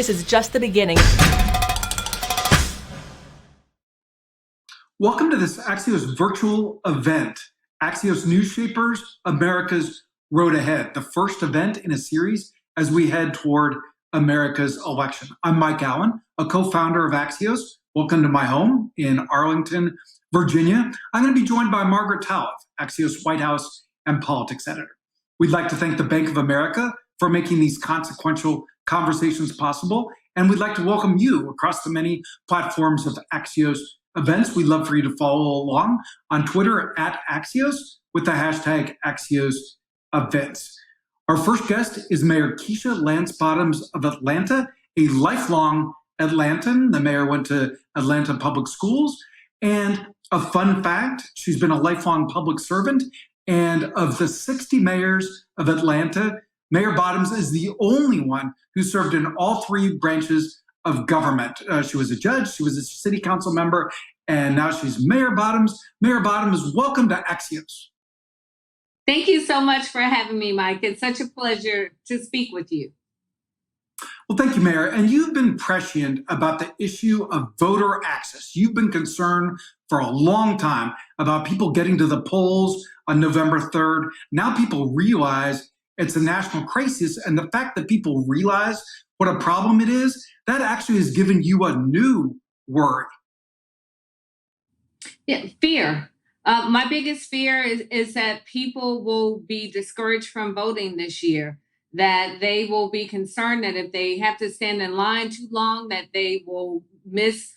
This is just the beginning. Welcome to this Axios virtual event, Axios News Shapers, America's Road Ahead, the first event in a series as we head toward America's election. I'm Mike Allen, a co-founder of Axios. Welcome to my home in Arlington, Virginia. I'm going to be joined by Margaret Talev, Axios White House and politics editor. We'd like to thank the Bank of America for making these consequential conversations possible, and we'd like to welcome you across the many platforms of Axios events. We'd love for you to follow along on Twitter at Axios with the hashtag Axios Events. Our first guest is Mayor Keisha Lance Bottoms of Atlanta, a lifelong Atlantan. The mayor went to Atlanta public schools. And a fun fact, she's been a lifelong public servant. And of the 60 mayors of Atlanta, Mayor Bottoms is the only one who served in all three branches of government. She was a judge, she was a city council member, and now she's Mayor Bottoms. Mayor Bottoms, welcome to Axios. Thank you so much for having me, Mike. It's such a pleasure to speak with you. Well, thank you, Mayor. And you've been prescient about the issue of voter access. You've been concerned for a long time about people getting to the polls on November 3rd. Now people realize it's a national crisis. And the fact that people realize what a problem it is, that actually has given you a new worry. Yeah, fear. My biggest fear is that people will be discouraged from voting this year, that they will be concerned that if they have to stand in line too long, that they will miss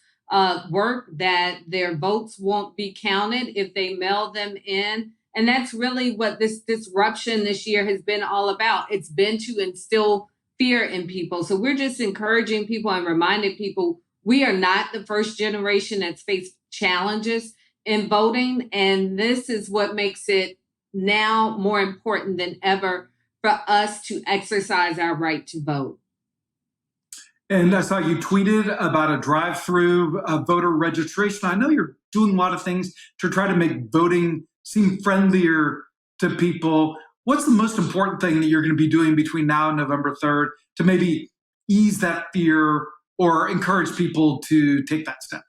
work, that their votes won't be counted if they mail them in. And that's really what this disruption this year has been all about. It's been to instill fear in people. So we're just encouraging people and reminding people we are not the first generation that's faced challenges in voting. And this is what makes it now more important than ever for us to exercise our right to vote. And I saw you tweeted about a drive-through voter registration. I know you're doing a lot of things to try to make voting seem friendlier to people. What's the most important thing that you're going to be doing between now and November 3rd to maybe ease that fear or encourage people to take that step?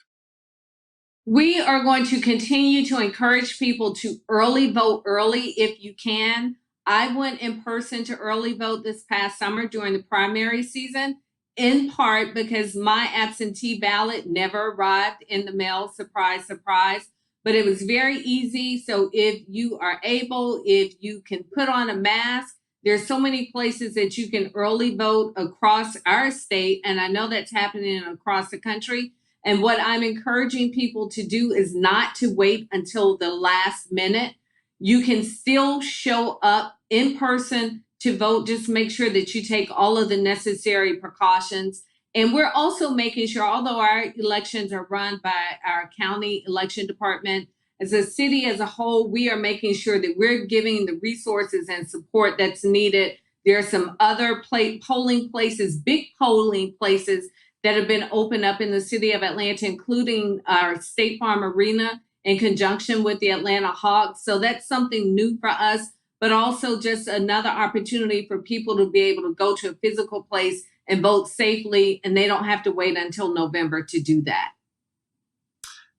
We are going to continue to encourage people to early vote early if you can. I went in person to early vote this past summer during the primary season, in part because my absentee ballot never arrived in the mail, surprise, surprise. But it was very easy. So if you are able, if you can put on a mask, there's so many places that you can early vote across our state. And I know that's happening across the country. And what I'm encouraging people to do is not to wait until the last minute. You can still show up in person to vote. Just make sure that you take all of the necessary precautions. And we're also making sure, although our elections are run by our county election department, as a city as a whole, we are making sure that we're giving the resources and support that's needed. There are some other polling places, big polling places that have been opened up in the city of Atlanta, including our State Farm Arena in conjunction with the Atlanta Hawks. So that's something new for us, but also just another opportunity for people to be able to go to a physical place and vote safely, and they don't have to wait until November to do that.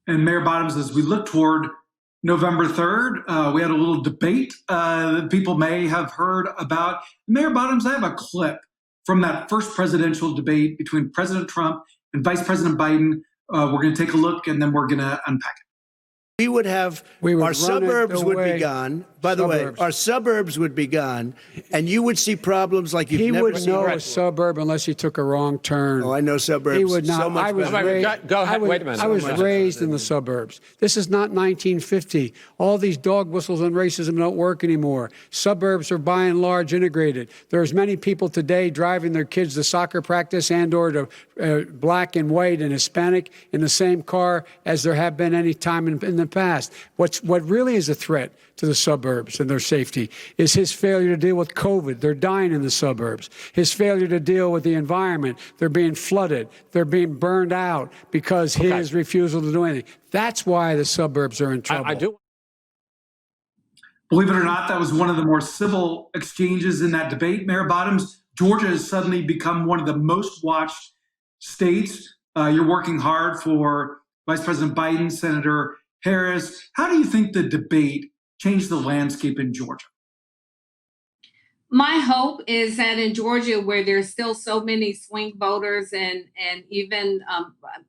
And Mayor Bottoms, as we look toward November 3rd, we had a little debate that people may have heard about. Mayor Bottoms, I have a clip from that first presidential debate between President Trump and Vice President Biden. We're going to take a look, and then we're going to unpack it. We would have, our suburbs would be gone. By the way, our suburbs would be gone, and you would see problems like you've never seen. He would know a suburb unless he took a wrong turn. Oh, I know suburbs. He would not. So much Wait a minute. I was raised in the suburbs. This is not 1950. All these dog whistles and racism don't work anymore. Suburbs are by and large integrated. There's many people today driving their kids to soccer practice and or to black and white and Hispanic in the same car as there have been any time in the past. What really is a threat to the suburbs and their safety is his failure to deal with COVID. They're dying in the suburbs. His failure to deal with the environment. They're being flooded. They're being burned out because his refusal to do anything. That's why the suburbs are in trouble. I do. Believe it or not, that was one of the more civil exchanges in that debate. Mayor Bottoms, Georgia has suddenly become one of the most watched states. You're working hard for Vice President Biden, Senator Harris. How do you think the debate changed the landscape in Georgia? My hope is that in Georgia, where there's still so many swing voters and even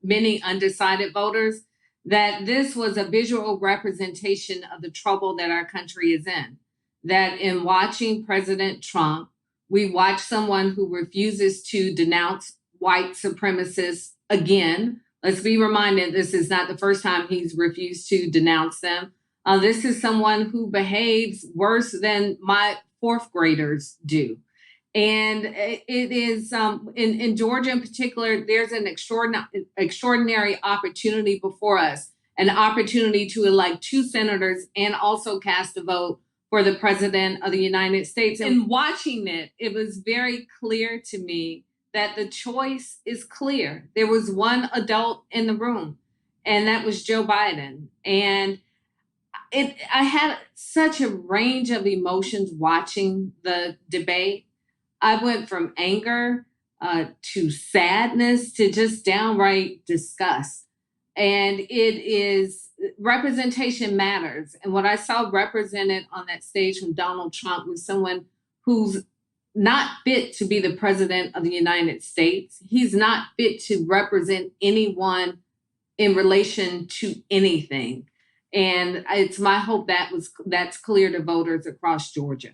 many undecided voters, that this was a visual representation of the trouble that our country is in. That in watching President Trump, we watch someone who refuses to denounce white supremacists again. Let's be reminded, this is not the first time he's refused to denounce them. This is someone who behaves worse than my fourth graders do. And it is, in Georgia in particular, there's an extraordinary opportunity before us, an opportunity to elect 2 senators and also cast a vote for the President of the United States. And watching it, it was very clear to me that the choice is clear. There was one adult in the room, and that was Joe Biden. And I had such a range of emotions watching the debate. I went from anger to sadness to just downright disgust. And it is, representation matters. And what I saw represented on that stage from Donald Trump was someone who's not fit to be the president of the United States. He's not fit to represent anyone in relation to anything. And it's my hope that's clear to voters across Georgia.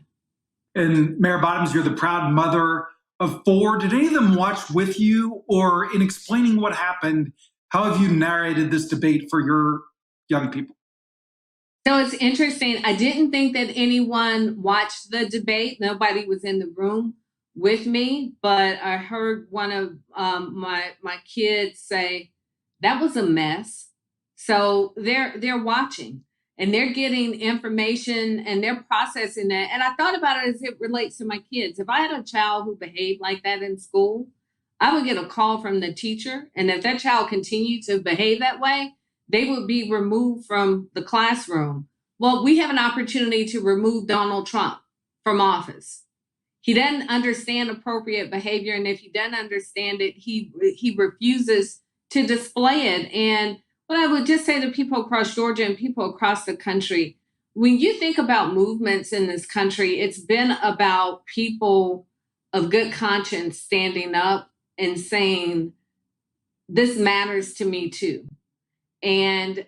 And Mayor Bottoms, you're the proud mother of 4. Did any of them watch with you, or in explaining what happened, how have you narrated this debate for your young people? So it's interesting. I didn't think that anyone watched the debate. Nobody was in the room with me, but I heard one of my kids say, that was a mess. So they're watching and they're getting information and they're processing that. And I thought about it as it relates to my kids. If I had a child who behaved like that in school, I would get a call from the teacher. And if that child continued to behave that way, they would be removed from the classroom. Well, we have an opportunity to remove Donald Trump from office. He doesn't understand appropriate behavior. And if he doesn't understand it, he refuses to display it. And what I would just say to people across Georgia and people across the country, when you think about movements in this country, it's been about people of good conscience standing up and saying, this matters to me too. And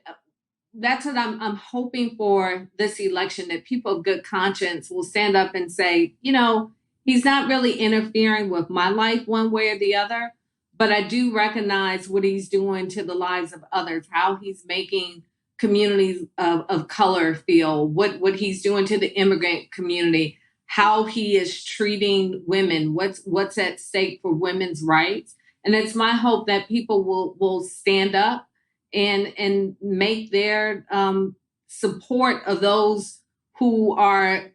that's what I'm hoping for this election, that people of good conscience will stand up and say, you know, he's not really interfering with my life one way or the other, but I do recognize what he's doing to the lives of others, how he's making communities of color feel, what he's doing to the immigrant community, how he is treating women, what's at stake for women's rights. And it's my hope that people will stand up and make their support of those who are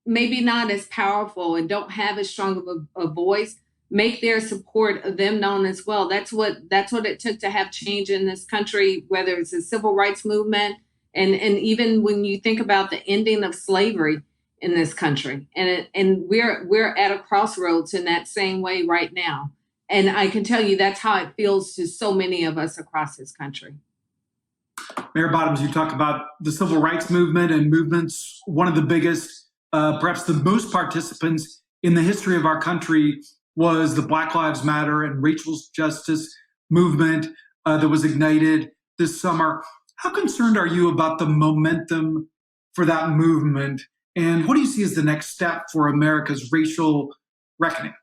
maybe not as powerful and don't have as strong of a voice, make their support of them known as well. That's what it took to have change in this country, whether it's the civil rights movement and even when you think about the ending of slavery in this country. And we're at a crossroads in that same way right now. And I can tell you that's how it feels to so many of us across this country. Mayor Bottoms, you talk about the civil rights movement and movements, one of the biggest, perhaps the most participants in the history of our country was the Black Lives Matter and racial justice movement that was ignited this summer. How concerned are you about the momentum for that movement? And what do you see as the next step for America's racial reckoning?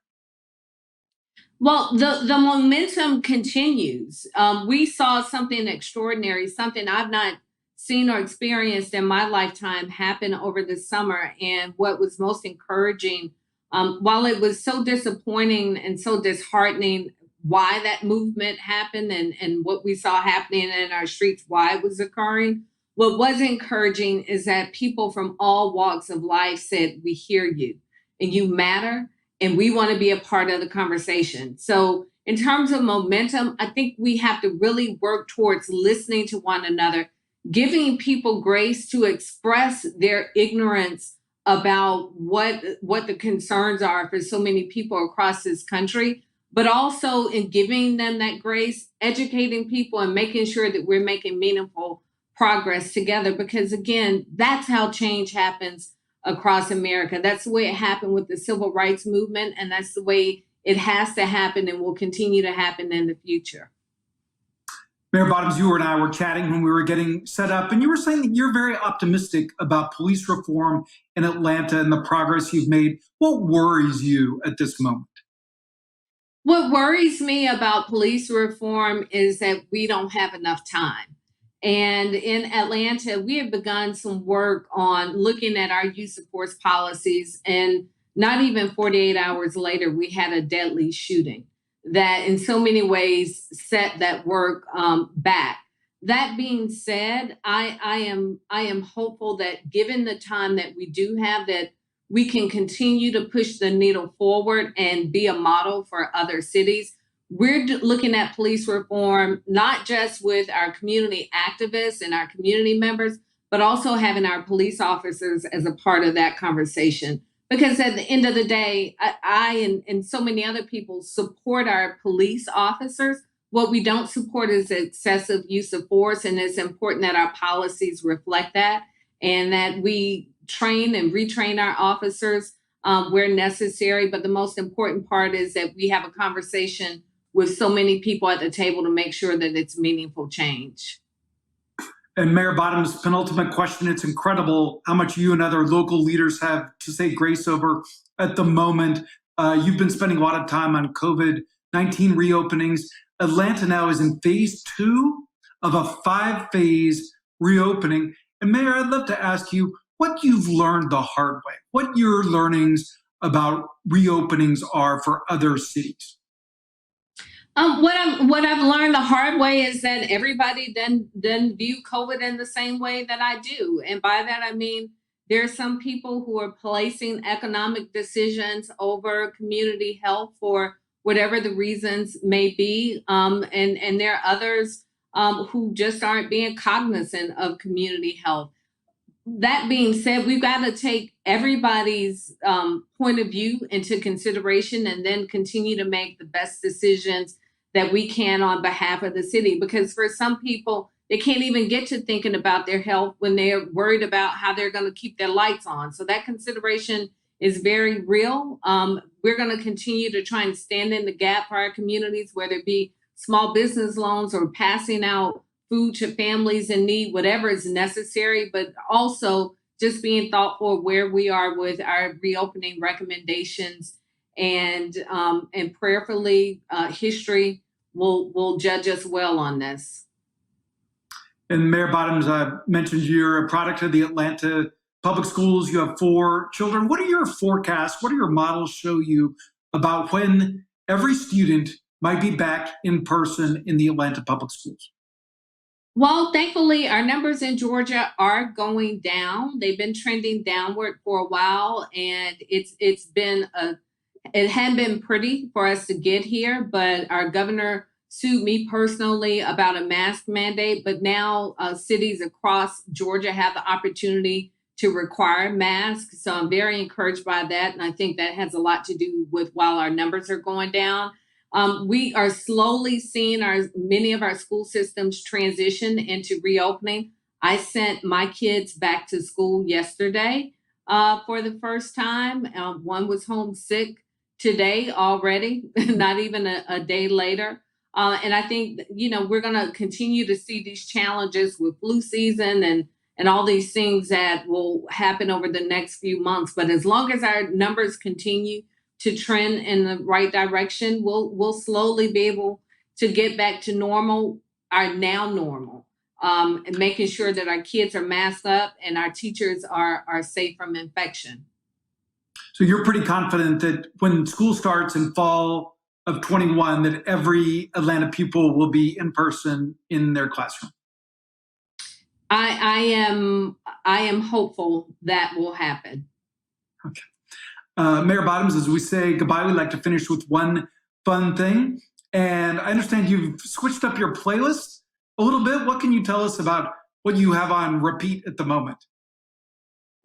Well, the momentum continues. We saw something extraordinary, something I've not seen or experienced in my lifetime happen over the summer. And what was most encouraging, while it was so disappointing and so disheartening why that movement happened and what we saw happening in our streets, why it was occurring, what was encouraging is that people from all walks of life said, we hear you and you matter. And we want to be a part of the conversation. So in terms of momentum, I think we have to really work towards listening to one another, giving people grace to express their ignorance about what the concerns are for so many people across this country, but also in giving them that grace, educating people, and making sure that we're making meaningful progress together. Because again, that's how change happens across America. That's the way it happened with the civil rights movement, and that's the way it has to happen and will continue to happen in the future. Mayor Bottoms, you and I were chatting when we were getting set up, and you were saying that you're very optimistic about police reform in Atlanta and the progress you've made. What worries you at this moment? What worries me about police reform is that we don't have enough time. And in Atlanta, we have begun some work on looking at our use of force policies, and not even 48 hours later, we had a deadly shooting that in so many ways set that work back. That being said, I am hopeful that given the time that we do have, that we can continue to push the needle forward and be a model for other cities. We're looking at police reform, not just with our community activists and our community members, but also having our police officers as a part of that conversation. Because at the end of the day, I and so many other people support our police officers. What we don't support is excessive use of force, and it's important that our policies reflect that, and that we train and retrain our officers where necessary. But the most important part is that we have a conversation with so many people at the table to make sure that it's meaningful change. And Mayor Bottoms, penultimate question. It's incredible how much you and other local leaders have to say grace over at the moment. You've been spending a lot of time on COVID-19 reopenings. Atlanta now is in phase 2 of a 5-phase reopening. And Mayor, I'd love to ask you what you've learned the hard way, what your learnings about reopenings are for other cities. What I've learned the hard way is that everybody then view COVID in the same way that I do. And by that, I mean, there are some people who are placing economic decisions over community health for whatever the reasons may be. And there are others who just aren't being cognizant of community health. That being said, we've got to take everybody's point of view into consideration and then continue to make the best decisions that we can on behalf of the city. Because for some people, they can't even get to thinking about their health when they're worried about how they're going to keep their lights on. So that consideration is very real. We're going to continue to try and stand in the gap for our communities, whether it be small business loans or passing out food to families in need, whatever is necessary, but also just being thoughtful of where we are with our reopening recommendations, and prayerfully, history will judge us well on this. And Mayor Bottoms, mentioned you're a product of the Atlanta public schools. You have 4 children. What are your forecasts? What do your models show you about when every student might be back in person in the Atlanta public schools? Well, thankfully, our numbers in Georgia are going down. They've been trending downward for a while, and it hadn't been pretty for us to get here, but our governor sued me personally about a mask mandate. But now cities across Georgia have the opportunity to require masks. So I'm very encouraged by that. And I think that has a lot to do with while our numbers are going down. We are slowly seeing many of our school systems transition into reopening. I sent my kids back to school yesterday for the first time. One was homesick today already, not even a day later. And I think, we're going to continue to see these challenges with flu season and all these things that will happen over the next few months. But as long as our numbers continue to trend in the right direction, we'll slowly be able to get back to normal, our now normal, and making sure that our kids are masked up and our teachers are safe from infection. So you're pretty confident that when school starts in fall of 21, that every Atlanta pupil will be in person in their classroom? I am hopeful that will happen. Okay. Mayor Bottoms, as we say goodbye, we'd like to finish with one fun thing. And I understand you've switched up your playlist a little bit. What can you tell us about what you have on repeat at the moment?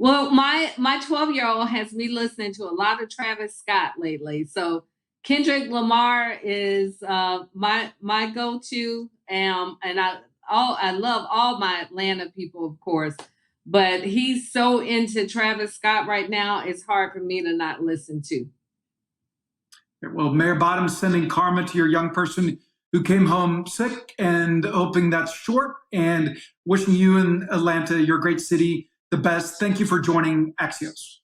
Well, my 12-year-old has me listening to a lot of Travis Scott lately. So Kendrick Lamar is my go-to. And I love all my Atlanta people, of course, but he's so into Travis Scott right now, it's hard for me to not listen to. Well, Mayor Bottoms, sending karma to your young person who came home sick, and hoping that's short, and wishing you in Atlanta, your great city, the best. Thank you for joining Axios.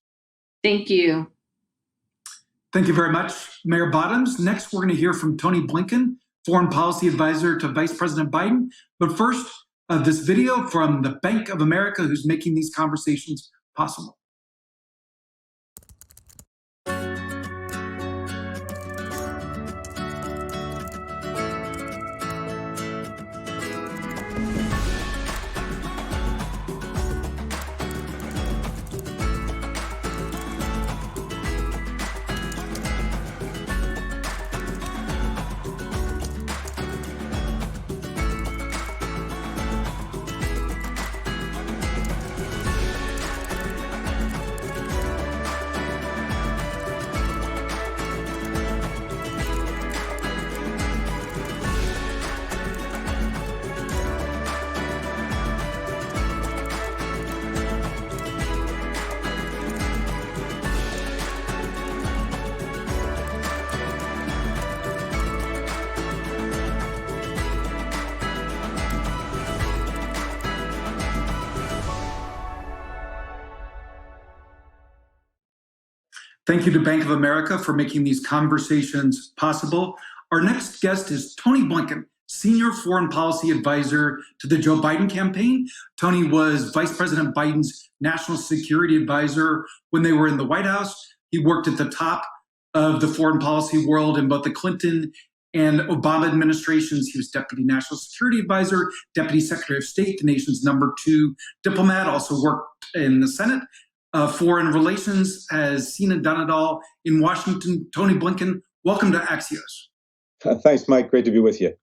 Thank you. Thank you very much, Mayor Bottoms. Next, we're going to hear from Tony Blinken, Foreign Policy Advisor to Vice President Biden. But first, this video from the Bank of America, who's making these conversations possible. Thank you to Bank of America for making these conversations possible. Our next guest is Tony Blinken, Senior Foreign Policy Advisor to the Joe Biden campaign. Tony was Vice President Biden's National Security Advisor when they were in the White House. He worked at the top of the foreign policy world in both the Clinton and Obama administrations. He was Deputy National Security Advisor, Deputy Secretary of State, the nation's #2 diplomat, also worked in the Senate. Foreign Relations, has seen and done it all in Washington. Tony Blinken, welcome to Axios. Thanks, Mike. Great to be with you.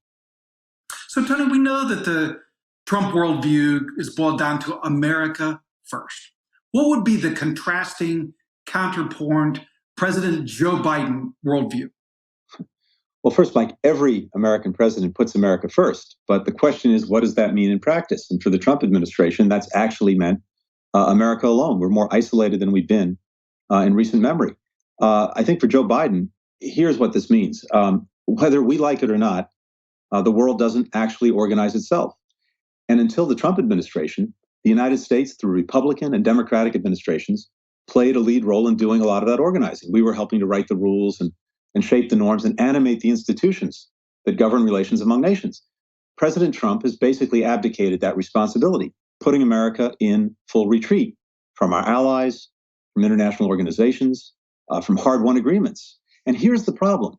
So, Tony, we know that the Trump worldview is boiled down to America first. What would be the contrasting, counterpoint President Joe Biden worldview? Well, first, Mike, every American president puts America first. But the question is, what does that mean in practice? And for the Trump administration, that's actually meant America alone. We're more isolated than we've been in recent memory. I think for Joe Biden, here's what this means. Whether we like it or not, the world doesn't actually organize itself. And until the Trump administration, the United States, through Republican and Democratic administrations, played a lead role in doing a lot of that organizing. We were helping to write the rules and shape the norms and animate the institutions that govern relations among nations. President Trump has basically abdicated that responsibility, putting America in full retreat from our allies, from international organizations, from hard-won agreements. And here's the problem.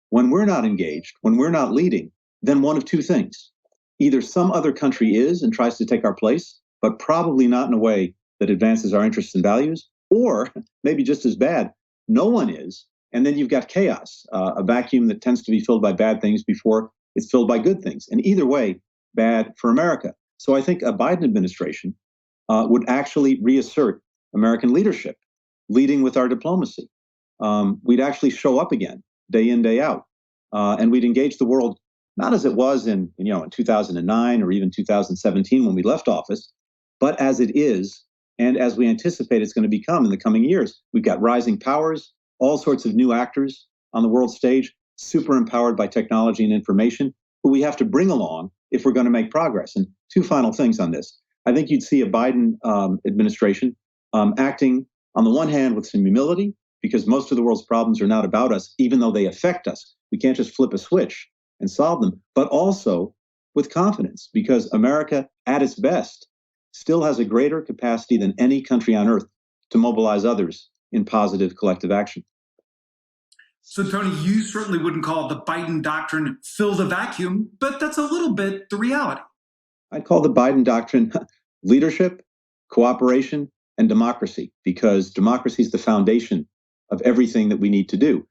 When we're not engaged, when we're not leading, then one of two things. Either some other country is and tries to take our place, but probably not in a way that advances our interests and values, or maybe just as bad, no one is, and then you've got chaos, a vacuum that tends to be filled by bad things before it's filled by good things. And either way, bad for America. So I think a Biden administration would actually reassert American leadership, leading with our diplomacy. We'd actually show up again, day in, day out, and we'd engage the world not as it was in 2009 or even 2017 when we left office, but as it is, and as we anticipate it's going to become in the coming years. We've got rising powers, all sorts of new actors on the world stage, super empowered by technology and information, who we have to bring along if we're going to make progress. And two final things on this. I think you'd see a Biden administration acting, on the one hand, with some humility, because most of the world's problems are not about us, even though they affect us. We can't just flip a switch and solve them, but also with confidence, because America, at its best, still has a greater capacity than any country on earth to mobilize others in positive collective action. So, Tony, you certainly wouldn't call the Biden doctrine fill the vacuum, but that's a little bit the reality. I'd call the Biden doctrine leadership, cooperation, and democracy, because democracy is the foundation of everything that we need to do.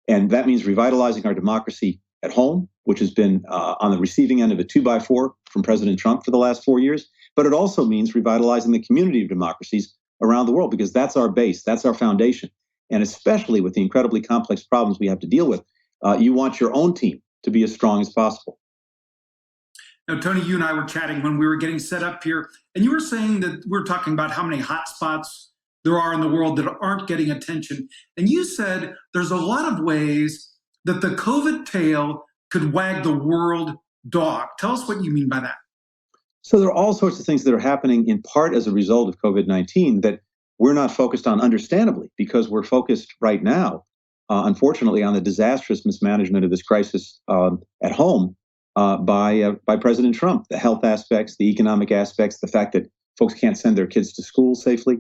And that means revitalizing our democracy at home, which has been on the receiving end of a 2x4 from President Trump for the last 4 years. But it also means revitalizing the community of democracies around the world, because that's our base, that's our foundation. And especially with the incredibly complex problems we have to deal with, you want your own team to be as strong as possible. Now, Tony, you and I were chatting when we were getting set up here, and you were saying that we're talking about how many hotspots there are in the world that aren't getting attention. And you said there's a lot of ways that the COVID tail could wag the world dog. Tell us what you mean by that. So there are all sorts of things that are happening in part as a result of COVID-19 that we're not focused on, understandably, because we're focused right now, unfortunately, on the disastrous mismanagement of this crisis at home by President Trump. The health aspects, the economic aspects, the fact that folks can't send their kids to school safely.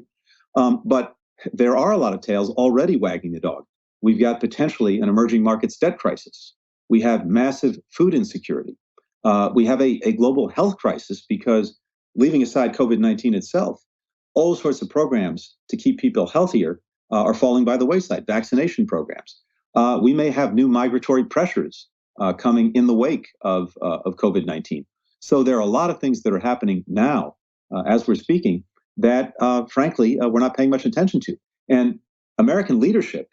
But there are a lot of tails already wagging the dog. We've got potentially an emerging markets debt crisis. We have massive food insecurity. We have a global health crisis because, leaving aside COVID-19 itself, all sorts of programs to keep people healthier are falling by the wayside, vaccination programs. We may have new migratory pressures coming in the wake of COVID-19. So there are a lot of things that are happening now as we're speaking that, frankly, we're not paying much attention to. And American leadership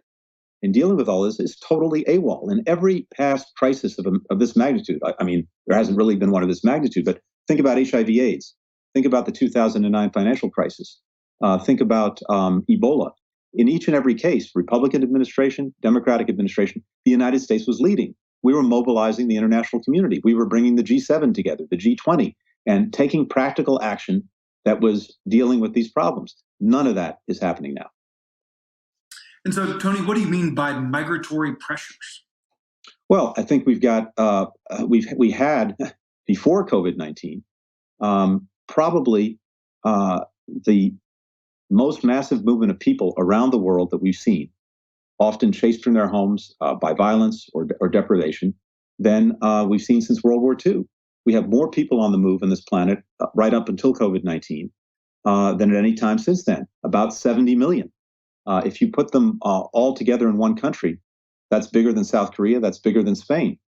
in dealing with all this is totally AWOL. In every past crisis of this magnitude, I mean, there hasn't really been one of this magnitude, but think about HIV/AIDS. Think about the 2009 financial crisis. Think about Ebola. In each and every case, Republican administration, Democratic administration, the United States was leading. We were mobilizing the international community. We were bringing the G7 together, the G20, and taking practical action that was dealing with these problems. None of that is happening now. And so, Tony, what do you mean by migratory pressures? Well, I think we've got we had before COVID-19 probably the most massive movement of people around the world that we've seen, often chased from their homes by violence or deprivation, than we've seen since World War II. We have more people on the move on this planet right up until COVID-19 than at any time since then, about 70 million. If you put them all together in one country, that's bigger than South Korea, that's bigger than Spain.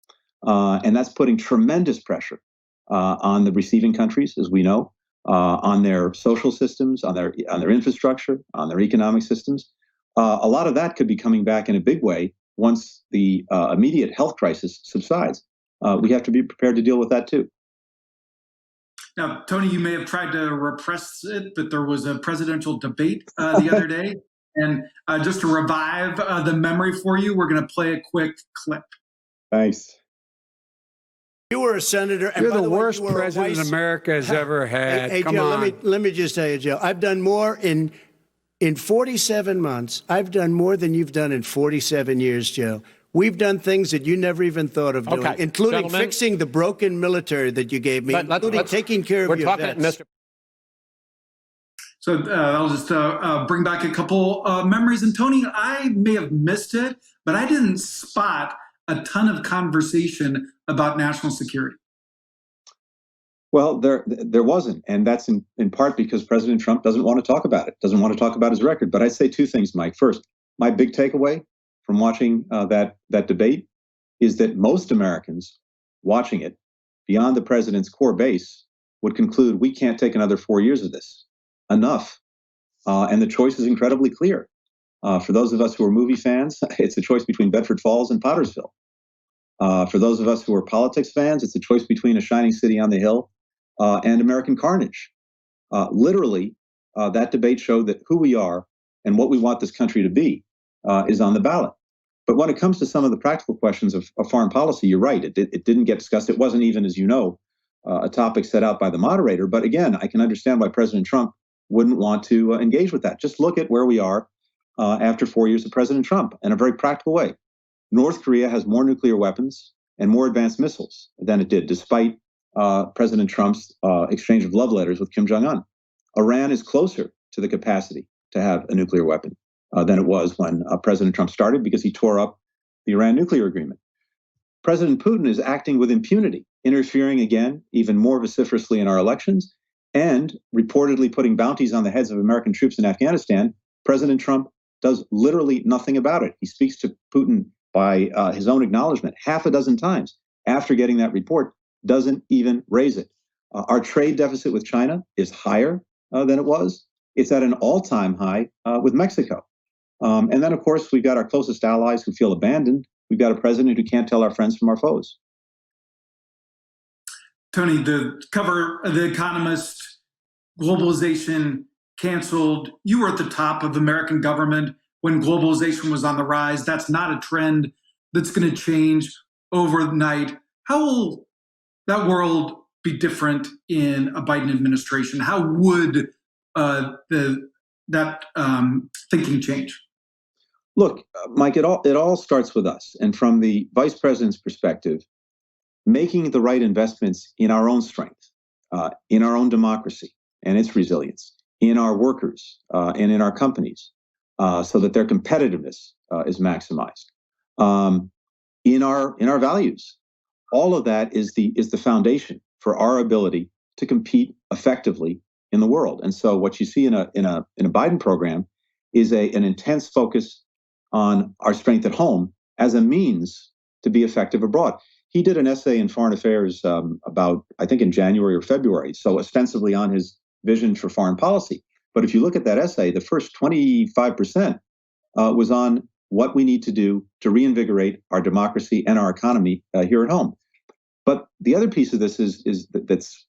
And that's putting tremendous pressure on the receiving countries, as we know, on their social systems, on their infrastructure, on their economic systems. A lot of that could be coming back in a big way once the immediate health crisis subsides. We have to be prepared to deal with that too. Now, Tony, you may have tried to repress it, but there was a presidential debate the other day. And just to revive the memory for you, we're going to play a quick clip. Thanks. You were a senator. And You're by the way, worst you were president America has ever had. Hey, Come Joe, on. let me just tell you, Joe, I've done more in 47 months. I've done more than you've done in 47 years, Joe. We've done things that you never even thought of doing, including fixing the broken military that you gave me, including taking care of your vets. So I'll just bring back a couple memories. And Tony, I may have missed it, but I didn't spot a ton of conversation about national security. Well, there wasn't. And that's in part because President Trump doesn't want to talk about it, doesn't want to talk about his record. But I'd say two things, Mike. First, my big takeaway from watching that debate is that most Americans watching it, beyond the president's core base, would conclude we can't take another 4 years of this. Enough. And the choice is incredibly clear. For those of us who are movie fans, it's a choice between Bedford Falls and Pottersville. For those of us who are politics fans, it's a choice between A Shining City on the Hill and American Carnage. Literally, that debate showed that who we are and what we want this country to be is on the ballot. But when it comes to some of the practical questions of foreign policy, you're right. It didn't get discussed. It wasn't even, as you know, a topic set out by the moderator. But again, I can understand why President Trump wouldn't want to engage with that. Just look at where we are after 4 years of President Trump in a very practical way. North Korea has more nuclear weapons and more advanced missiles than it did, despite President Trump's exchange of love letters with Kim Jong-un. Iran is closer to the capacity to have a nuclear weapon than it was when President Trump started, because he tore up the Iran nuclear agreement. President Putin is acting with impunity, interfering again, even more vociferously in our elections, and reportedly putting bounties on the heads of American troops in Afghanistan. President Trump does literally nothing about it. He speaks to Putin by his own acknowledgement half a dozen times after getting that report, doesn't even raise it. Our trade deficit with China is higher than it was. It's at an all-time high with Mexico. And then, of course, we've got our closest allies who feel abandoned. We've got a president who can't tell our friends from our foes. Tony, the cover of The Economist, globalization canceled. You were at the top of American government when globalization was on the rise. That's not a trend that's going to change overnight. How will that world be different in a Biden administration? How would that thinking change? Look, Mike, it all starts with us. And from the vice president's perspective, making the right investments in our own strength, in our own democracy and its resilience, in our workers and in our companies, so that their competitiveness is maximized, in our values. All of that is the foundation for our ability to compete effectively in the world. And so, what you see in a Biden program is an intense focus on our strength at home as a means to be effective abroad. He did an essay in Foreign Affairs about, I think, in January or February, so ostensibly on his vision for foreign policy. But if you look at that essay, the first 25% was on what we need to do to reinvigorate our democracy and our economy here at home. But the other piece of this that's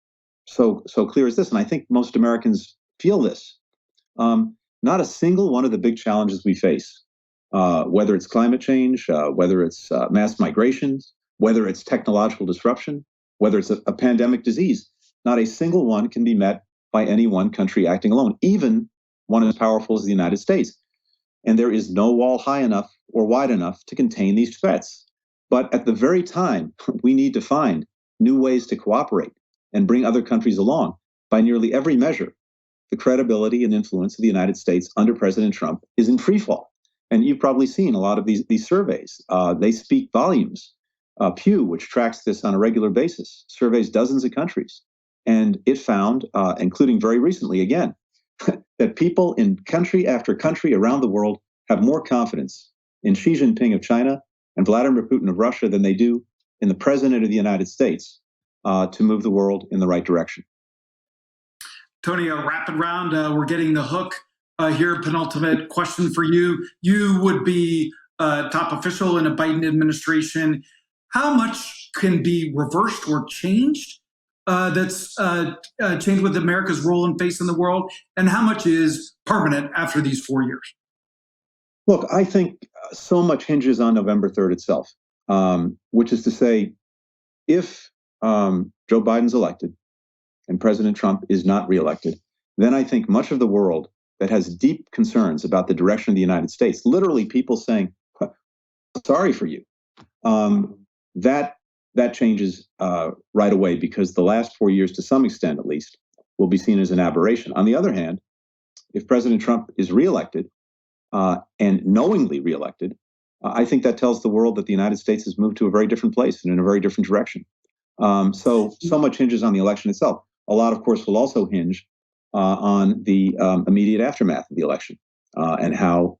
so clear as this, and I think most Americans feel this. Not a single one of the big challenges we face, whether it's climate change, whether it's mass migrations, whether it's technological disruption, whether it's a pandemic disease, not a single one can be met by any one country acting alone, even one as powerful as the United States. And there is no wall high enough or wide enough to contain these threats. But at the very time, we need to find new ways to cooperate and bring other countries along. By nearly every measure, the credibility and influence of the United States under President Trump is in free fall. And you've probably seen a lot of these surveys. They speak volumes. Pew, which tracks this on a regular basis, surveys dozens of countries. And it found, including very recently again, that people in country after country around the world have more confidence in Xi Jinping of China and Vladimir Putin of Russia than they do in the president of the United States to move the world in the right direction. Tony, a rapid round. We're getting the hook here. Penultimate question for you. You would be a top official in a Biden administration. How much can be reversed or changed that's changed with America's role and face in the world? And how much is permanent after these 4 years? Look, I think so much hinges on November 3rd itself, which is to say, if Joe Biden's elected and President Trump is not reelected, then I think much of the world that has deep concerns about the direction of the United States, literally people saying, sorry for you, that changes right away, because the last 4 years, to some extent at least, will be seen as an aberration. On the other hand, if President Trump is reelected and knowingly reelected, I think that tells the world that the United States has moved to a very different place and in a very different direction. So much hinges on the election itself. A lot, of course, will also hinge on the immediate aftermath of the election and how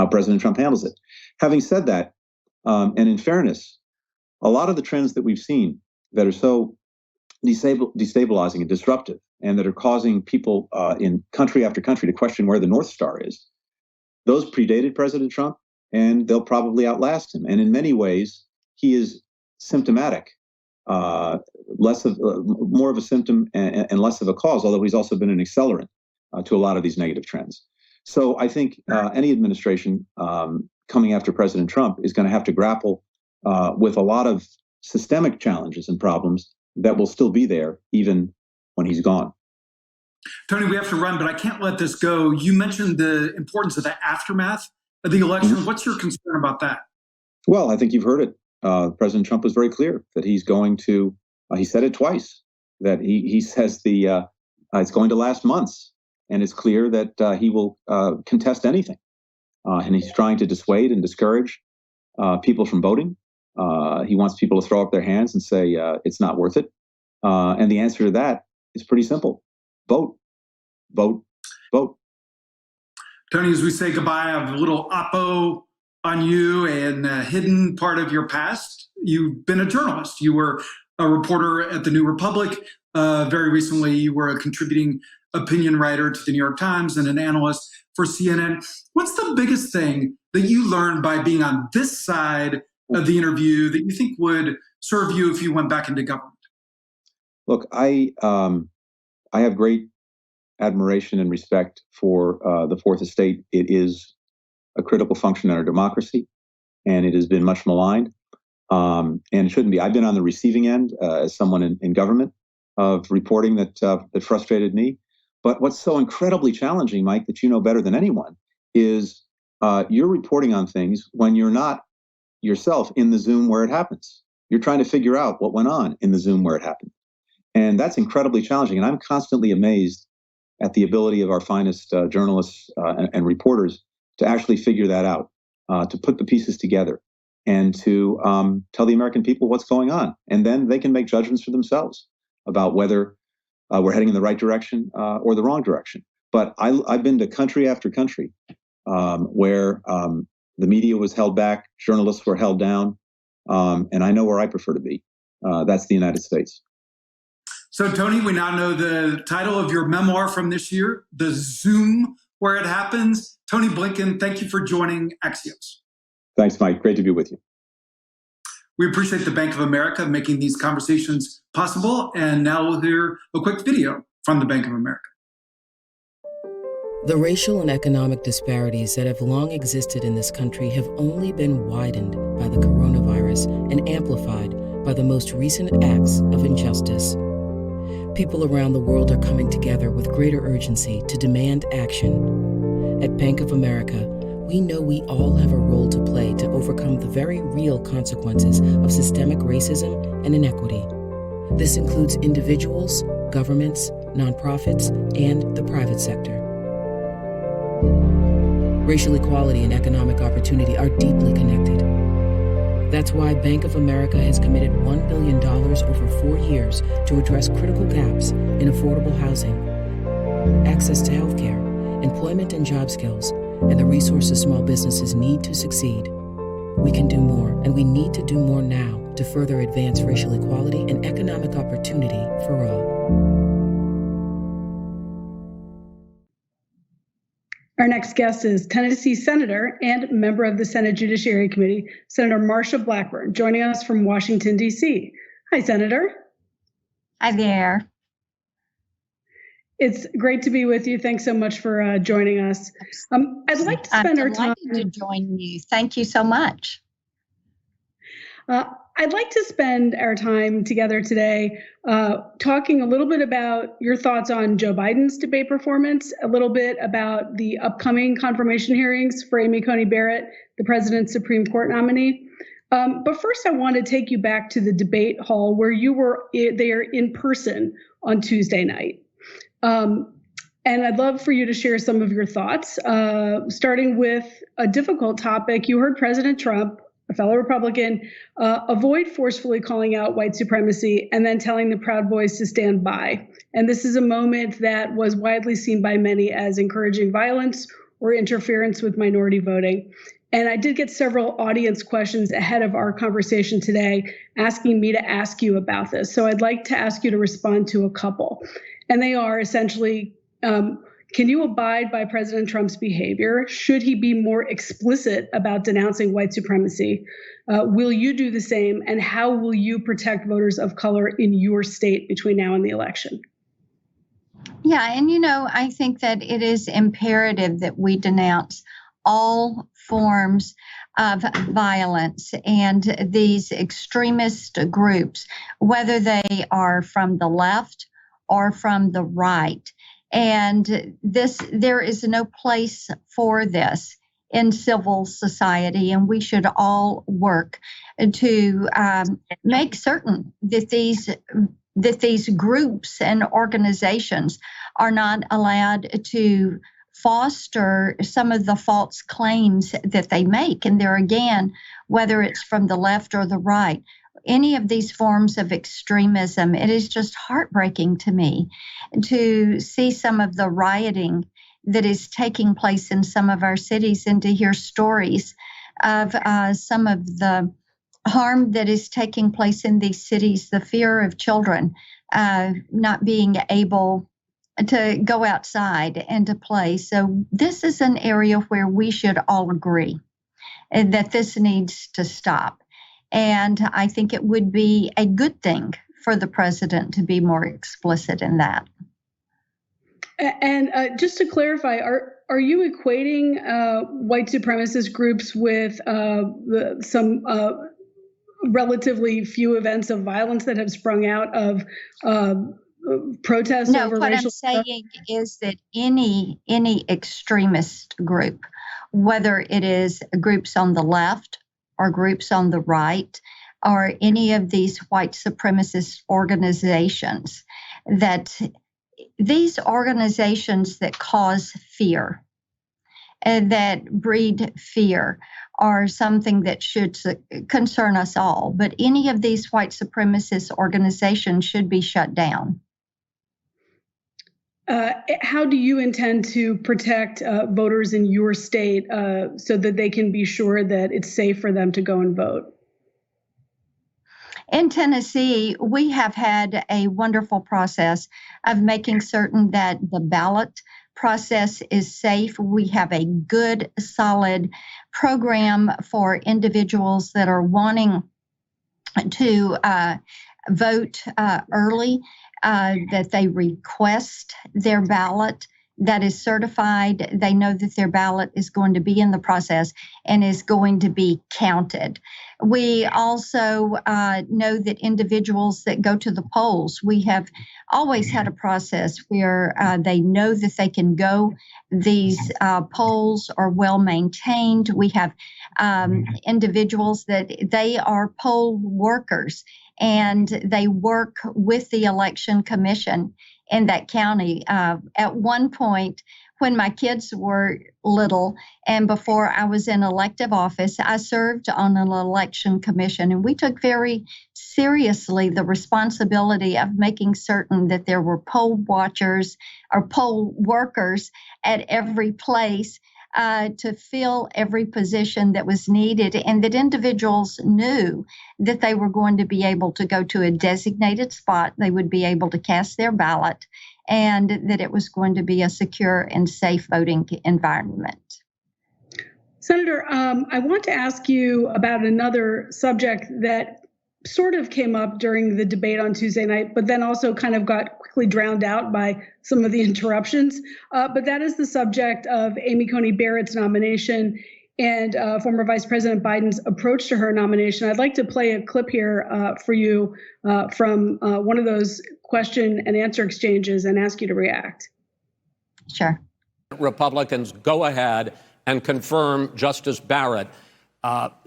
President Trump handles it. Having said that, and in fairness, a lot of the trends that we've seen that are so destabilizing and disruptive, and that are causing people in country after country to question where the North Star is, those predated President Trump, and they'll probably outlast him. And in many ways, he is symptomatic, more of a symptom and less of a cause, although he's also been an accelerant to a lot of these negative trends. So I think any administration coming after President Trump is going to have to grapple with a lot of systemic challenges and problems that will still be there even when he's gone. Tony, we have to run, but I can't let this go. You mentioned the importance of the aftermath of the election. Mm-hmm. What's your concern about that? Well, I think you've heard it. President Trump was very clear that he's going to, he said it twice, that he says it's going to last months. And it's clear that he will contest anything. And he's trying to dissuade and discourage people from voting. He wants people to throw up their hands and say it's not worth it. And the answer to that is pretty simple. Vote, vote, vote. Tony, as we say goodbye, I have a little oppo on you and a hidden part of your past. You've been a journalist. You were a reporter at the New Republic. Very recently, you were a contributing opinion writer to the New York Times and an analyst for CNN. What's the biggest thing that you learned by being on this side of the interview that you think would serve you if you went back into government? Look, I have great admiration and respect for the Fourth Estate. It is a critical function in our democracy, and it has been much maligned, and it shouldn't be. I've been on the receiving end as someone in government of reporting that frustrated me. But what's so incredibly challenging, Mike, that you know better than anyone, is you're reporting on things when you're not yourself in the Zoom where it happens. You're trying to figure out what went on in the Zoom where it happened. And that's incredibly challenging. And I'm constantly amazed at the ability of our finest journalists and reporters to actually figure that out, to put the pieces together and to tell the American people what's going on. And then they can make judgments for themselves about whether we're heading in the right direction or the wrong direction. But I've been to country after country where the media was held back, journalists were held down, and I know where I prefer to be. That's the United States. So, Tony, we now know the title of your memoir from this year, The Zoom Where It Happens. Tony Blinken, thank you for joining Axios. Thanks, Mike. Great to be with you. We appreciate the Bank of America making these conversations possible. And now we'll hear a quick video from the Bank of America. The racial and economic disparities that have long existed in this country have only been widened by the coronavirus and amplified by the most recent acts of injustice. People around the world are coming together with greater urgency to demand action. At Bank of America, we know we all have a role to play to overcome the very real consequences of systemic racism and inequity. This includes individuals, governments, nonprofits, and the private sector. Racial equality and economic opportunity are deeply connected. That's why Bank of America has committed $1 billion over 4 years to address critical gaps in affordable housing, access to healthcare, employment and job skills, and the resources small businesses need to succeed. We can do more, and we need to do more now to further advance racial equality and economic opportunity for all. Our next guest is Tennessee Senator and member of the Senate Judiciary Committee, Senator Marsha Blackburn, joining us from Washington, D.C. Hi, Senator. Hi there. It's great to be with you. Thanks so much for joining us. I'd like to spend our time to join you. Thank you so much. I'd like to spend our time together today talking a little bit about your thoughts on Joe Biden's debate performance, a little bit about the upcoming confirmation hearings for Amy Coney Barrett, the president's Supreme Court nominee. But first, I want to take you back to the debate hall where you were there in person on Tuesday night. And I'd love for you to share some of your thoughts, starting with a difficult topic. You heard President Trump, a fellow Republican, avoid forcefully calling out white supremacy and then telling the Proud Boys to stand by. And this is a moment that was widely seen by many as encouraging violence or interference with minority voting. And I did get several audience questions ahead of our conversation today asking me to ask you about this. So I'd like to ask you to respond to a couple. And they are essentially, can you abide by President Trump's behavior? Should he be more explicit about denouncing white supremacy? Will you do the same? And how will you protect voters of color in your state between now and the election? Yeah, and I think that it is imperative that we denounce all forms of violence and these extremist groups, whether they are from the left or from the right. And there is no place for this in civil society, and we should all work to make certain that these groups and organizations are not allowed to foster some of the false claims that they make. And there again, whether it's from the left or the right, any of these forms of extremism, it is just heartbreaking to me to see some of the rioting that is taking place in some of our cities and to hear stories of some of the harm that is taking place in these cities, the fear of children not being able to go outside and to play. So this is an area where we should all agree that this needs to stop. And I think it would be a good thing for the president to be more explicit in that. And just to clarify, are you equating white supremacist groups with some relatively few events of violence that have sprung out of protests over racial? No, what I'm saying is that any extremist group, whether it is groups on the left or groups on the right, or any of these white supremacist organizations, that these organizations that cause fear and that breed fear are something that should concern us all. But any of these white supremacist organizations should be shut down. How do you intend to protect voters in your state so that they can be sure that it's safe for them to go and vote? In Tennessee, we have had a wonderful process of making certain that the ballot process is safe. We have a good, solid program for individuals that are wanting to vote early, that they request their ballot that is certified. They know that their ballot is going to be in the process and is going to be counted. We also know that individuals that go to the polls, we have always had a process where they know that they can go. These polls are well maintained. We have individuals that they are poll workers and they work with the election commission in that county. At one point, when my kids were little and before I was in elective office, I served on an election commission, and we took very seriously the responsibility of making certain that there were poll watchers or poll workers at every place to fill every position that was needed, and that individuals knew that they were going to be able to go to a designated spot, they would be able to cast their ballot, and that it was going to be a secure and safe voting environment. Senator, I want to ask you about another subject that sort of came up during the debate on Tuesday night, but then also kind of got quickly drowned out by some of the interruptions. But that is the subject of Amy Coney Barrett's nomination and former Vice President Biden's approach to her nomination. I'd like to play a clip here for you from one of those question and answer exchanges and ask you to react. Sure. Republicans go ahead and confirm Justice Barrett.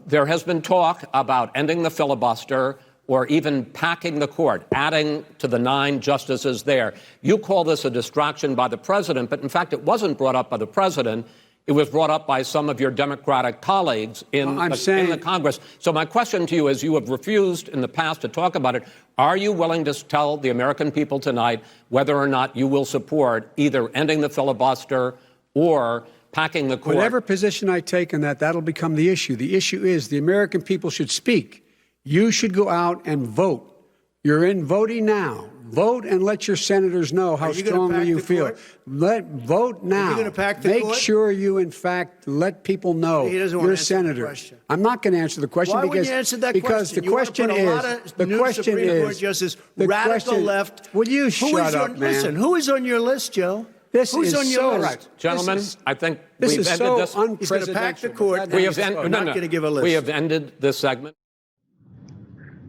There has been talk about ending the filibuster or even packing the court, adding to the 9 justices there. You call this a distraction by the president, but in fact, it wasn't brought up by the president. It was brought up by some of your Democratic colleagues in the Congress. So my question to you is, you have refused in the past to talk about it. Are you willing to tell the American people tonight whether or not you will support either ending the filibuster or packing the court? Whatever position I take on that, that'll become the issue. The issue is the American people should speak. You should go out and vote. You're in voting now. Vote and let your senators know how strongly you feel. Vote now. Are you going to pack the Make court? sure you, in fact, let people know you're a senator. I'm not going to answer the question. Why wouldn't you answer that because question? The question is, the question is, Justice, the radical question, left. Will you shut up, man? Listen, who is on your list, Joe? This Who's is on your so, list? Gentlemen, I think this we've is ended so this. He's going to pack the court. We have not going to give a list. We have ended this segment.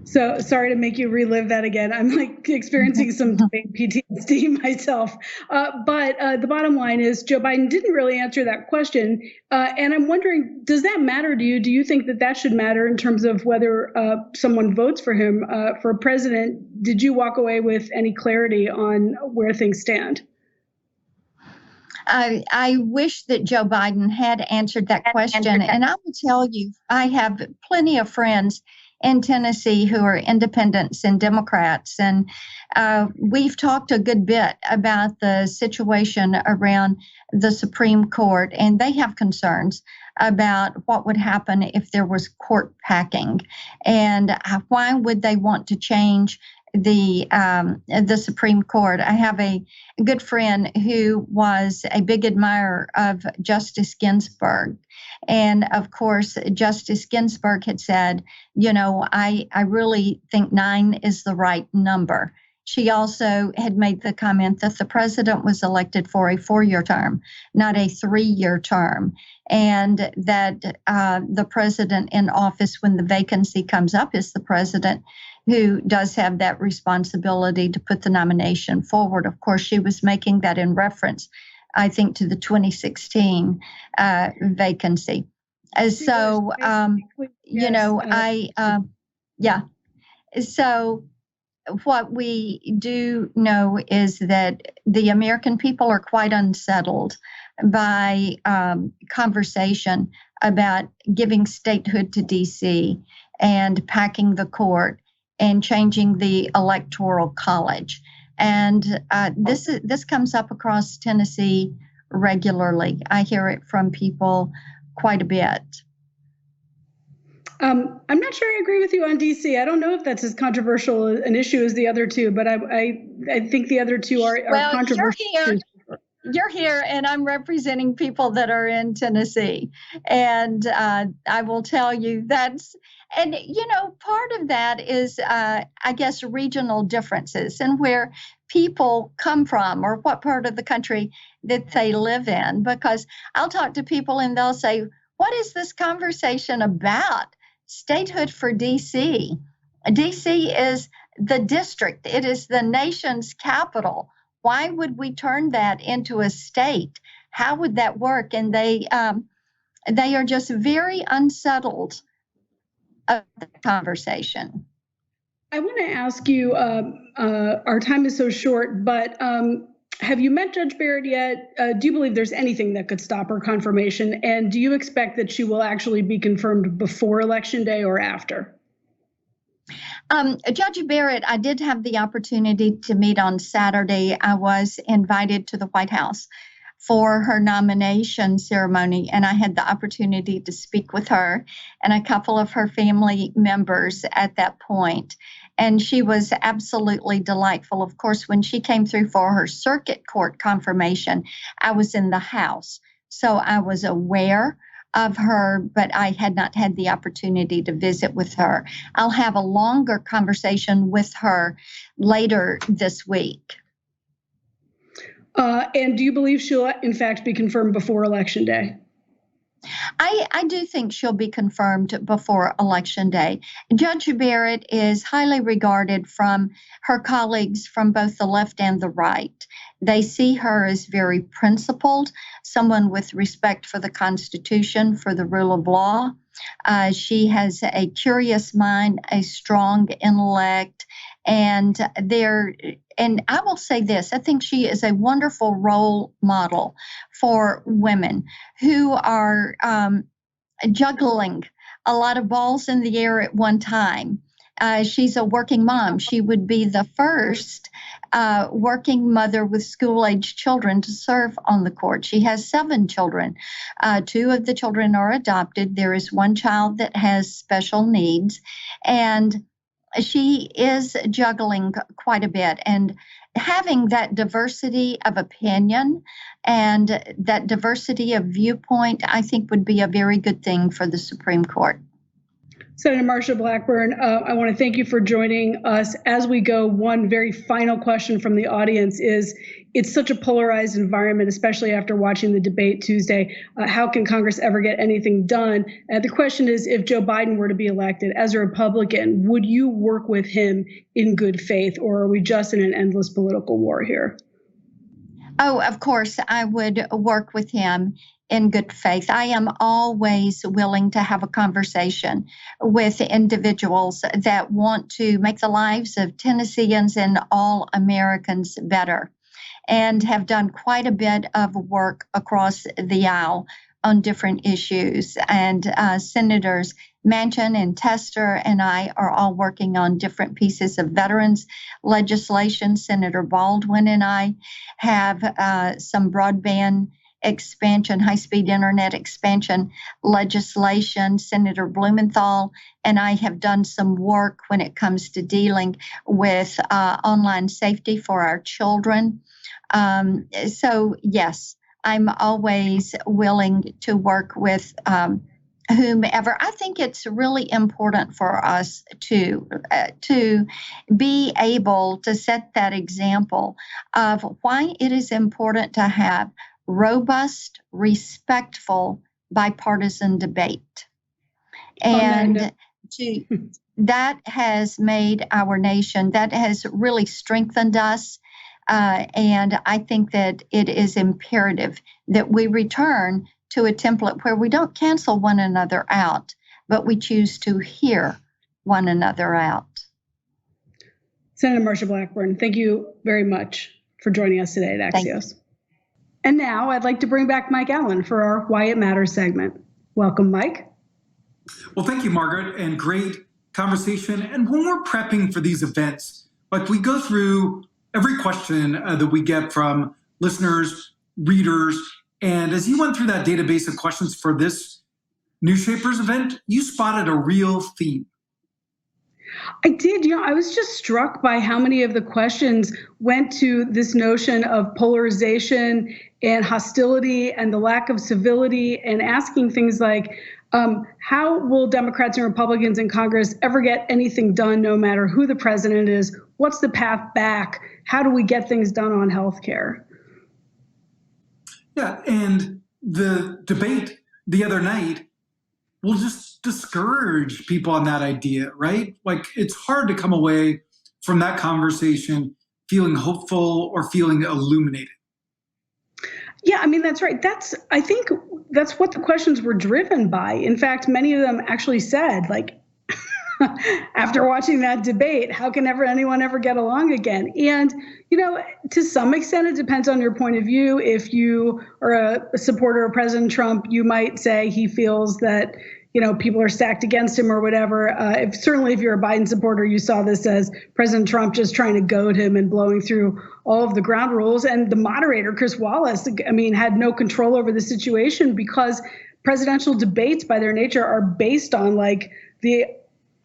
So sorry to make you relive that again. I'm like experiencing some debate PTSD myself. But the bottom line is Joe Biden didn't really answer that question. And I'm wondering, does that matter to you? Do you think that that should matter in terms of whether someone votes for him for president? Did you walk away with any clarity on where things stand? I wish that Joe Biden had answered that question. And I will tell you, I have plenty of friends in Tennessee who are independents and Democrats. And we've talked a good bit about the situation around the Supreme Court, and they have concerns about what would happen if there was court packing and why would they want to change the Supreme Court. I have a good friend who was a big admirer of Justice Ginsburg. And of course, Justice Ginsburg had said, I really think 9 is the right number. She also had made the comment that the president was elected for a 4-year term, not a 3-year term, and that the president in office when the vacancy comes up is the president who does have that responsibility to put the nomination forward. Of course, she was making that in reference, I think, to the 2016 vacancy. So, So what we do know is that the American people are quite unsettled by conversation about giving statehood to D.C. and packing the court and changing the electoral college. And this comes up across Tennessee regularly. I hear it from people quite a bit. I'm not sure I agree with you on D.C. I don't know if that's as controversial an issue as the other two, but I think the other two are controversial. You're here, and I'm representing people that are in Tennessee. And I will tell you part of that is, I guess, regional differences and where people come from or what part of the country that they live in. Because I'll talk to people and they'll say, what is this conversation about? Statehood for D.C. D.C. is the district. It is the nation's capital. Why would we turn that into a state? How would that work? And they are just very unsettled of the conversation. I want to ask you, our time is so short, but have you met Judge Barrett yet? Do you believe there's anything that could stop her confirmation? And do you expect that she will actually be confirmed before Election Day or after? Judge Barrett, I did have the opportunity to meet on Saturday. I was invited to the White House for her nomination ceremony, and I had the opportunity to speak with her and a couple of her family members at that point. And she was absolutely delightful. Of course, when she came through for her circuit court confirmation, I was in the House. So I was aware of her, but I had not had the opportunity to visit with her. I'll have a longer conversation with her later this week. And do you believe she'll, in fact, be confirmed before Election Day? I do think she'll be confirmed before Election Day. Judge Barrett is highly regarded from her colleagues from both the left and the right. They see her as very principled, someone with respect for the Constitution, for the rule of law. She has a curious mind, a strong intellect, and I will say this, I think she is a wonderful role model for women who are juggling a lot of balls in the air at one time. She's a working mom. She would be the first working mother with school-age children to serve on the court. She has 7 children. 2 of the children are adopted. There is 1 child that has special needs. And she is juggling quite a bit. And having that diversity of opinion and that diversity of viewpoint, I think would be a very good thing for the Supreme Court. Senator Marsha Blackburn, I want to thank you for joining us. As we go, one very final question from the audience is, it's such a polarized environment, especially after watching the debate Tuesday. How can Congress ever get anything done? The question is, if Joe Biden were to be elected as a Republican, would you work with him in good faith, or are we just in an endless political war here? Oh, of course, I would work with him in good faith. I am always willing to have a conversation with individuals that want to make the lives of Tennesseans and all Americans better, and have done quite a bit of work across the aisle on different issues. And Senators Manchin and Tester and I are all working on different pieces of veterans legislation. Senator Baldwin and I have some broadband expansion, high-speed internet expansion legislation. Senator Blumenthal and I have done some work when it comes to dealing with online safety for our children. So yes, I'm always willing to work with whomever. I think it's really important for us to be able to set that example of why it is important to have robust, respectful, bipartisan debate. And that has made our nation, that has really strengthened us. And I think that it is imperative that we return to a template where we don't cancel one another out, but we choose to hear one another out. Senator Marsha Blackburn, thank you very much for joining us today at Axios. And now I'd like to bring back Mike Allen for our Why It Matters segment. Welcome, Mike. Well, thank you, Margaret, and great conversation. And when we're prepping for these events, like we go through every question that we get from listeners, readers, and as you went through that database of questions for this News Shapers event, you spotted a real theme. I did. I was just struck by how many of the questions went to this notion of polarization and hostility and the lack of civility, and asking things like, how will Democrats and Republicans in Congress ever get anything done no matter who the president is? What's the path back? How do we get things done on health care? Yeah, and the debate the other night will just discourage people on that idea, right? Like, it's hard to come away from that conversation feeling hopeful or feeling illuminated. Yeah, I mean, that's right. I think that's what the questions were driven by. In fact, many of them actually said, like, after watching that debate, how can anyone ever get along again? And, to some extent, it depends on your point of view. If you are a supporter of President Trump, you might say he feels that, people are stacked against him or whatever. Certainly if you're a Biden supporter, you saw this as President Trump just trying to goad him and blowing through all of the ground rules. And the moderator, Chris Wallace, had no control over the situation, because presidential debates by their nature are based on the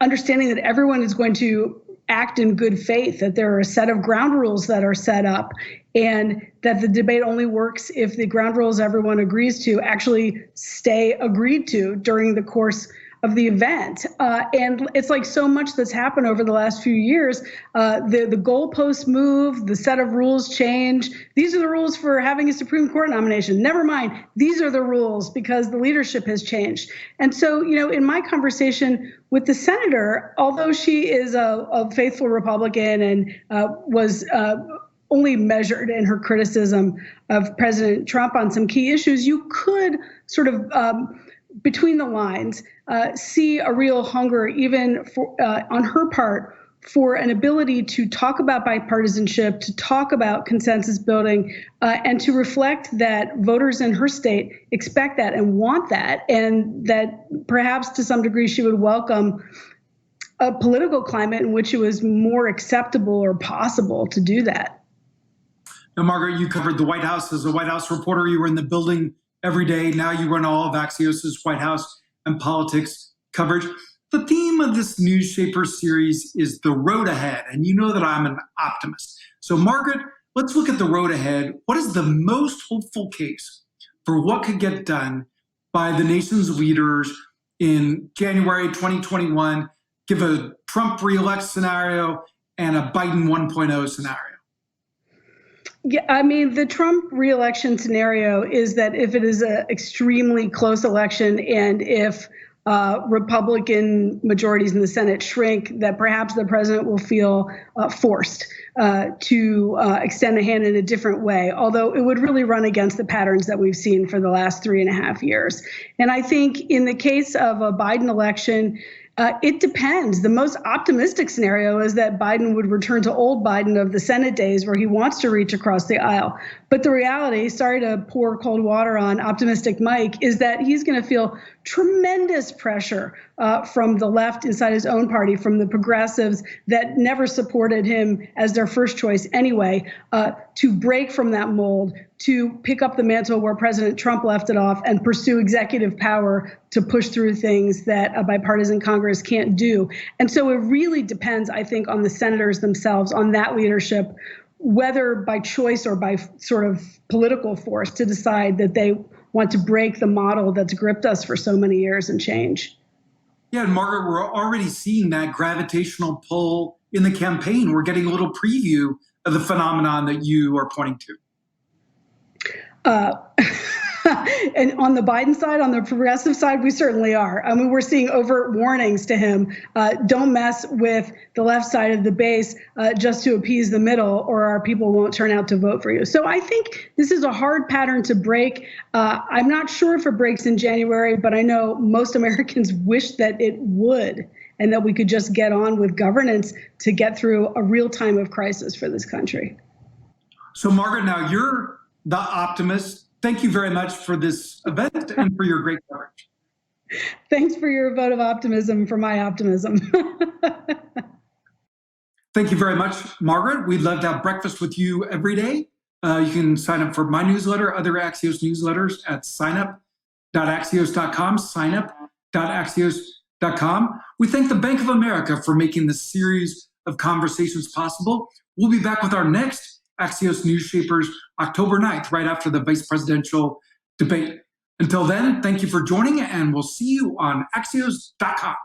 understanding that everyone is going to act in good faith, that there are a set of ground rules that are set up, and that the debate only works if the ground rules everyone agrees to actually stay agreed to during the course of the event. And it's like so much that's happened over the last few years. The goalposts move, the set of rules change. These are the rules for having a Supreme Court nomination. Never mind, these are the rules because the leadership has changed. And so, in my conversation with the senator, although she is a faithful Republican and was only measured in her criticism of President Trump on some key issues, you could sort of between the lines, see a real hunger, even on her part, for an ability to talk about bipartisanship, to talk about consensus building, and to reflect that voters in her state expect that and want that, and that perhaps to some degree she would welcome a political climate in which it was more acceptable or possible to do that. Now, Margaret, you covered the White House as a White House reporter. You were in the building every day. Now you run all of Axios' White House and politics coverage. The theme of this News Shapers series is the road ahead, and you know that I'm an optimist. So, Margaret, let's look at the road ahead. What is the most hopeful case for what could get done by the nation's leaders in January 2021? Give a Trump re-elect scenario and a Biden 1.0 scenario. Yeah, I mean, the Trump re-election scenario is that if it is an extremely close election, and if Republican majorities in the Senate shrink, that perhaps the president will feel forced to extend a hand in a different way, although it would really run against the patterns that we've seen for the last 3.5 years. And I think in the case of a Biden election, it depends. The most optimistic scenario is that Biden would return to old Biden of the Senate days, where he wants to reach across the aisle. But the reality, sorry to pour cold water on optimistic Mike, is that he's going to feel tremendous pressure from the left inside his own party, from the progressives that never supported him as their first choice anyway, to break from that mold, to pick up the mantle where President Trump left it off and pursue executive power to push through things that a bipartisan Congress can't do. And so it really depends, I think, on the senators themselves, on that leadership, whether by choice or by sort of political force, to decide that they want to break the model that's gripped us for so many years and change. Yeah, and Margaret, we're already seeing that gravitational pull in the campaign. We're getting a little preview of the phenomenon that you are pointing to. And on the Biden side, on the progressive side, we certainly are. I mean, we're seeing overt warnings to him. Don't mess with the left side of the base just to appease the middle, or our people won't turn out to vote for you. So I think this is a hard pattern to break. I'm not sure if it breaks in January, but I know most Americans wish that it would, and that we could just get on with governance to get through a real time of crisis for this country. So, Margaret, now you're the optimist. Thank you very much for this event and for your great coverage. Thanks for your vote of optimism for my optimism. Thank you very much, Margaret. We'd love to have breakfast with you every day. You can sign up for my newsletter, other Axios newsletters at signup.axios.com, signup.axios.com. We thank the Bank of America for making this series of conversations possible. We'll be back with our next Axios News Shapers October 9th, right after the vice presidential debate. Until then, thank you for joining, and we'll see you on Axios.com.